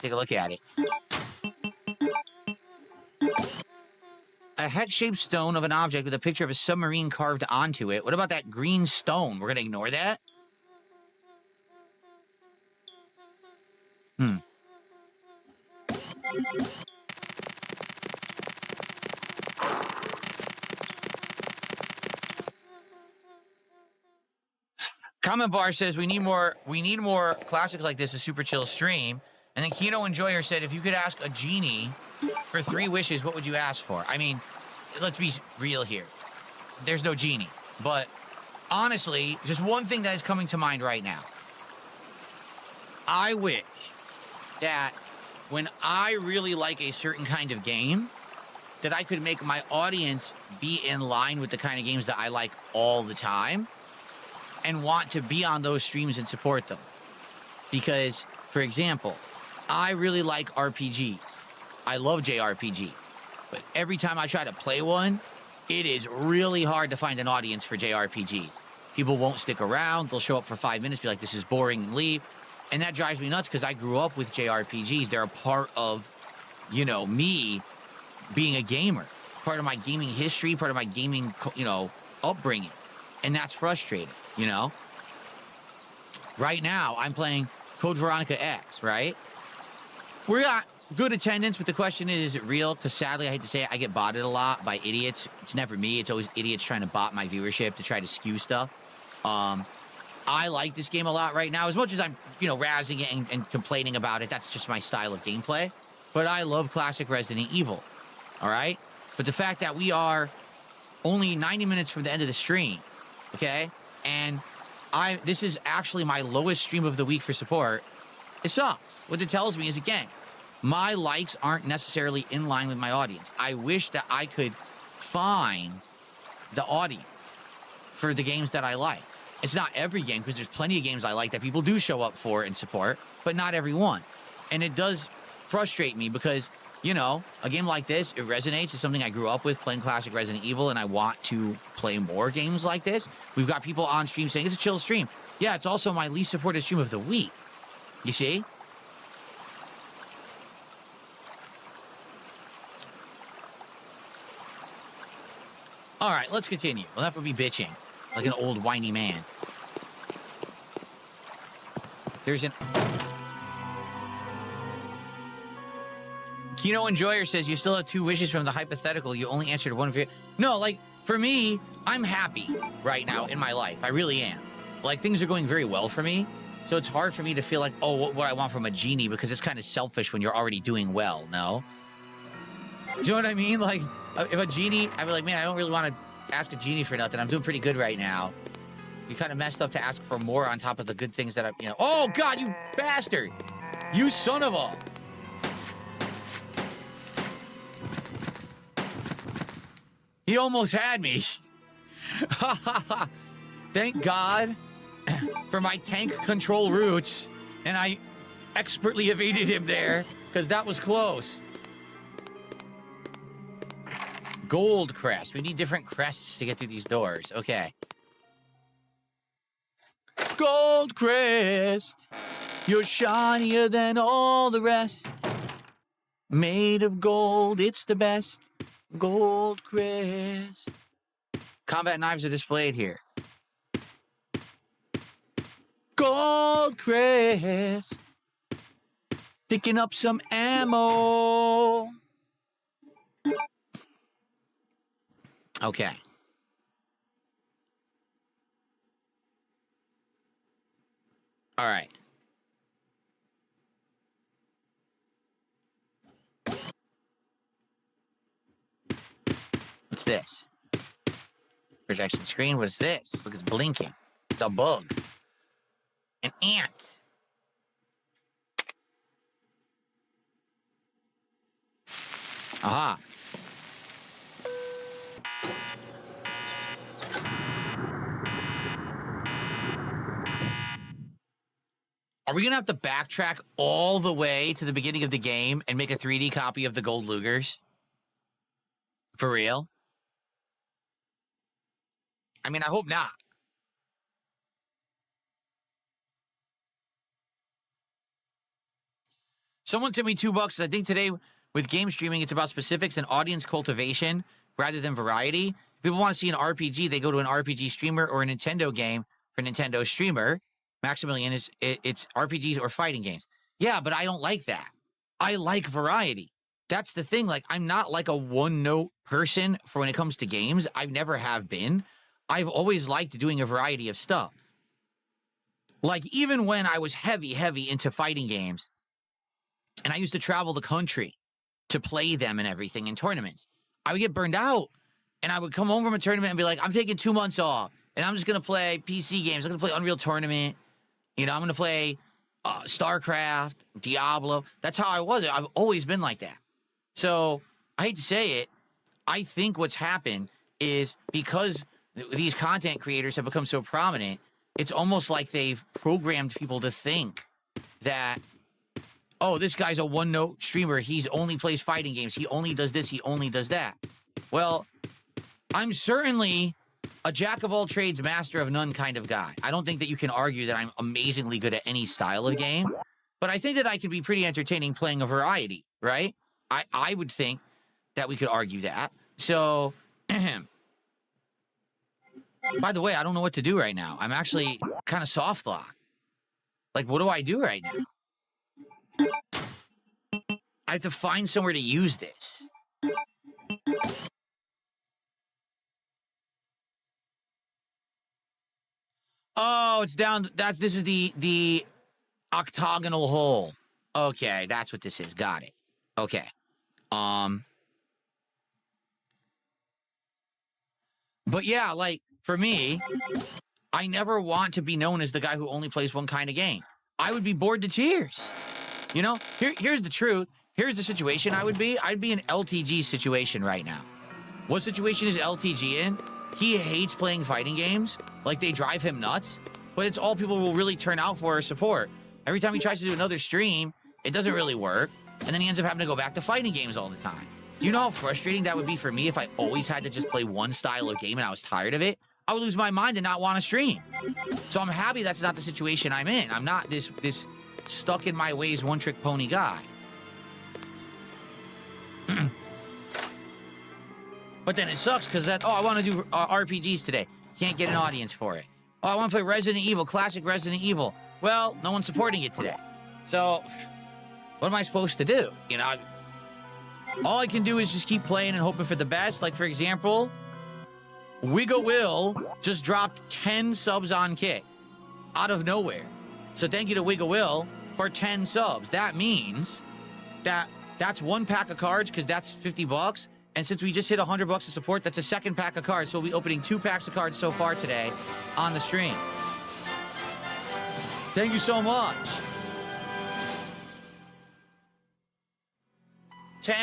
Take a look at it. A head-shaped stone of an object with a picture of a submarine carved onto it. What about that green stone? We're going to ignore that? Comment Bar says we need more classics like this, a super chill stream. And then Kino Enjoyer said, if you could ask a genie for 3 wishes, what would you ask for? I mean, let's be real here. There's no genie. But honestly, just one thing that is coming to mind right now. I wish that when I really like a certain kind of game, that I could make my audience be in line with the kind of games that I like all the time and want to be on those streams and support them. Because, for example, I really like RPGs. I love JRPGs. But every time I try to play one, it is really hard to find an audience for JRPGs. People won't stick around. They'll show up for 5 minutes, be like, this is boring, and leave. And that drives me nuts because I grew up with JRPGs. They're a part of, me being a gamer. Part of my gaming history, part of my gaming, upbringing. And that's frustrating, Right now, I'm playing Code Veronica X, right? We got good attendance, but the question is it real? Because sadly, I hate to say it, I get botted a lot by idiots. It's never me. It's always idiots trying to bot my viewership to try to skew stuff. I like this game a lot right now. As much as I'm, razzing it and complaining about it, that's just my style of gameplay. But I love classic Resident Evil, all right? But the fact that we are only 90 minutes from the end of the stream, okay? And this is actually my lowest stream of the week for support. It sucks. What it tells me is, again, my likes aren't necessarily in line with my audience. I wish that I could find the audience for the games that I like. It's not every game, because there's plenty of games I like that people do show up for and support, but not every one. And it does frustrate me because, a game like this, it resonates. It's something I grew up with, playing classic Resident Evil, and I want to play more games like this. We've got people on stream saying it's a chill stream. Yeah, it's also my least supported stream of the week. You see? All right, let's continue. We'll have to be bitching like an old whiny man. There's an... Kino Enjoyer says you still have 2 wishes from the hypothetical. You only answered one of your... No, for me, I'm happy right now in my life. I really am. Things are going very well for me. So it's hard for me to feel like, oh, what I want from a genie, because it's kind of selfish when you're already doing well, no? Do you know what I mean? If a genie, I'd be like, man, I don't really want to ask a genie for nothing. I'm doing pretty good right now. You kind of messed up to ask for more on top of the good things that Oh, God, you bastard! You son of a... He almost had me. Thank God for my tank control roots, and I expertly evaded him there, because that was close. Gold crest. We need different crests to get through these doors. Okay. Gold crest. You're shinier than all the rest. Made of gold, it's the best. Gold crest. Combat knives are displayed here. Gold crest. Picking up some ammo. Okay. All right. What's this? Projection screen. What is this? Look, it's blinking. It's a bug. An ant. Aha. Are we going to have to backtrack all the way to the beginning of the game and make a 3D copy of the gold Lugers? For real? I mean, I hope not. Someone sent me $2. I think today with game streaming, it's about specifics and audience cultivation rather than variety. If people want to see an RPG, they go to an RPG streamer or a Nintendo game for Nintendo streamer. Maximilian it's RPGs or fighting games. Yeah, but I don't like that. I like variety. That's the thing. Like, I'm not like a one-note person for when it comes to games. I've never have been. I've always liked doing a variety of stuff. Like, even when I was heavy into fighting games, and I used to travel the country to play them and everything in tournaments, I would get burned out. And I would come home from a tournament and be like, I'm taking 2 months off, and I'm just going to play PC games. I'm going to play Unreal Tournament. I'm going to play StarCraft, Diablo. That's how I was. I've always been like that. So, I hate to say it, I think what's happened is because these content creators have become so prominent, it's almost like they've programmed people to think that, oh, this guy's a one-note streamer. He only plays fighting games. He only does this. He only does that. Well, I'm certainly a jack-of-all-trades, master of none kind of guy. I don't think that you can argue that I'm amazingly good at any style of game, but I think that I can be pretty entertaining playing a variety, right? I would think that we could argue that. So, by the way, I don't know what to do right now. I'm actually kind of soft-locked. Like, what do I do right now? I have to find somewhere to use this. Oh, it's down. This is the octagonal hole. Okay, that's what this is. Got it. Okay. But yeah, like, for me, I never want to be known as the guy who only plays one kind of game. I would be bored to tears. Here's the truth. Here's the situation I'd be in LTG situation right now. What situation is LTG in? He hates playing fighting games. Like, they drive him nuts. But it's all people will really turn out for or support. Every time he tries to do another stream, it doesn't really work. And then he ends up having to go back to fighting games all the time. Do you know how frustrating that would be for me if I always had to just play one style of game and I was tired of it? I would lose my mind and not want to stream. So I'm happy that's not the situation I'm in. I'm not this stuck in my ways one-trick pony guy. But then it sucks because I want to do RPGs today. Can't get an audience for it. Oh, I want to play Resident Evil, classic Resident Evil. Well, no one's supporting it today. So, what am I supposed to do? All I can do is just keep playing and hoping for the best. Like, for example, Wigga Will just dropped 10 subs on Kick out of nowhere. So thank you to Wigga Will for 10 subs. That means that's one pack of cards because that's $50. And since we just hit $100 of support, that's a second pack of cards. So we'll be opening 2 packs of cards so far today on the stream. Thank you so much. 10